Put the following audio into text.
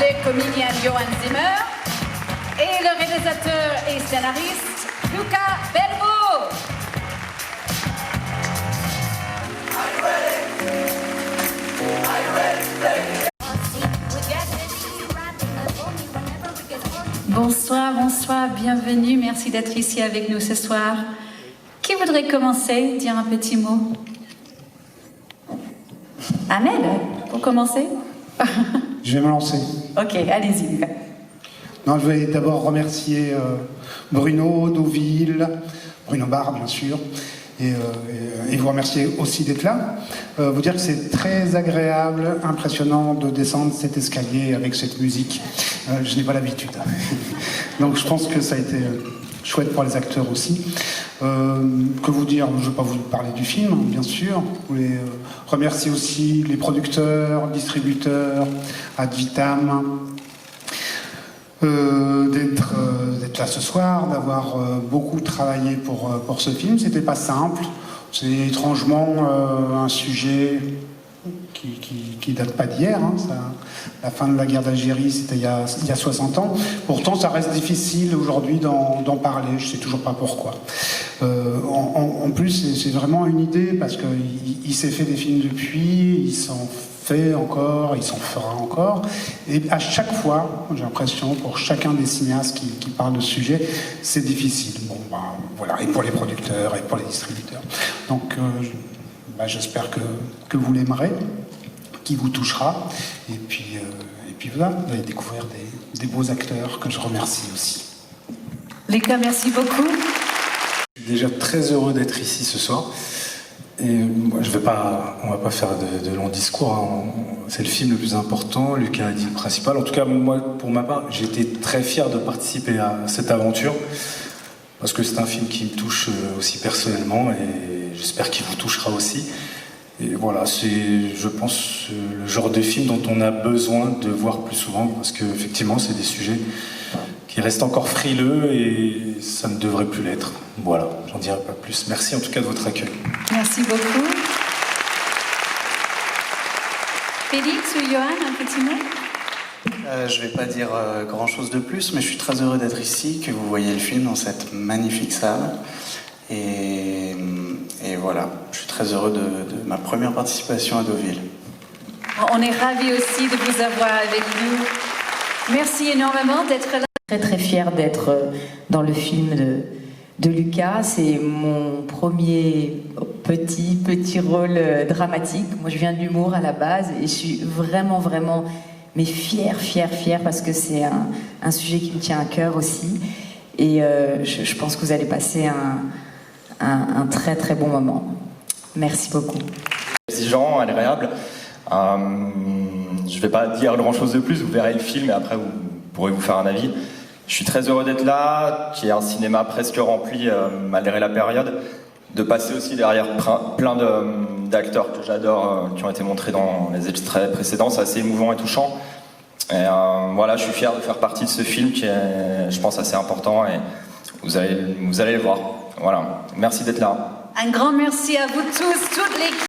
le comédien Johan Zimmer et le réalisateur et scénariste Luca Belmo. Bonsoir, bonsoir, bienvenue, merci d'être ici avec nous ce soir. Qui voudrait commencer, dire un petit mot? Ahmed, pour commencer? Je vais me lancer. Ok, allez-y, Lucas. Non, je vais d'abord remercier Bruno, Deauville, Bruno Barre, bien sûr, et vous remercier aussi d'être là. Vous dire que c'est très agréable, impressionnant de descendre cet escalier avec cette musique. Je n'ai pas l'habitude. Donc je pense que ça a été chouette pour les acteurs aussi. Que vous dire, je ne vais pas vous parler du film, bien sûr. Je voulais remercier aussi les producteurs, distributeurs, Ad Vitam, d'être là ce soir, d'avoir beaucoup travaillé pour ce film. C'était pas simple. C'est étrangement un sujet qui date pas d'hier. Hein. La fin de la guerre d'Algérie, c'était il y a 60 ans. Pourtant, ça reste difficile aujourd'hui d'en parler. Je sais toujours pas pourquoi. En plus, c'est vraiment une idée parce qu'il s'est fait des films depuis, il s'en fait encore, il s'en fera encore. Et à chaque fois, j'ai l'impression, pour chacun des cinéastes qui parlent de ce sujet, c'est difficile. Bon, ben, voilà, et pour les producteurs, et pour les distributeurs. Donc, j'espère que vous l'aimerez, qu'il vous touchera. Et puis voilà, vous allez découvrir des beaux acteurs que je remercie aussi. Lucas, merci beaucoup. Je suis déjà très heureux d'être ici ce soir. Et moi, on va pas faire de longs discours. Hein. C'est le film le plus important. Lucas a dit le principal. En tout cas, moi, pour ma part, j'ai été très fier de participer à cette aventure parce que c'est un film qui me touche aussi personnellement et j'espère qu'il vous touchera aussi. Et voilà, c'est, je pense, le genre de film dont on a besoin de voir plus souvent parce qu'effectivement, c'est des sujets qui restent encore frileux et ça ne devrait plus l'être. Voilà, j'en dirai pas plus. Merci en tout cas de votre accueil. Merci beaucoup. Félix ou Johan, un petit mot? Je ne vais pas dire grand-chose de plus, mais je suis très heureux d'être ici, que vous voyez le film dans cette magnifique salle. Et voilà, je suis très heureux de ma première participation à Deauville. On est ravis aussi de vous avoir avec nous. Merci énormément d'être là. Très très fière d'être dans le film de Lucas. C'est mon premier petit rôle dramatique. Moi je viens de l'humour à la base et je suis vraiment mais fière parce que c'est un sujet qui me tient à cœur aussi. Et je pense que vous allez passer un très très bon moment. Merci beaucoup. Exigeant, agréable. Je ne vais pas dire grand chose de plus, vous verrez le film et après vous pourrez vous faire un avis. Je suis très heureux d'être là, qu'il y ait un cinéma presque rempli malgré la période, de passer aussi derrière plein d'acteurs que j'adore, qui ont été montrés dans les extraits précédents. C'est assez émouvant et touchant. Et voilà, je suis fier de faire partie de ce film qui est, je pense, assez important et vous allez le voir. Voilà, merci d'être là. Un grand merci à vous tous, toute l'équipe.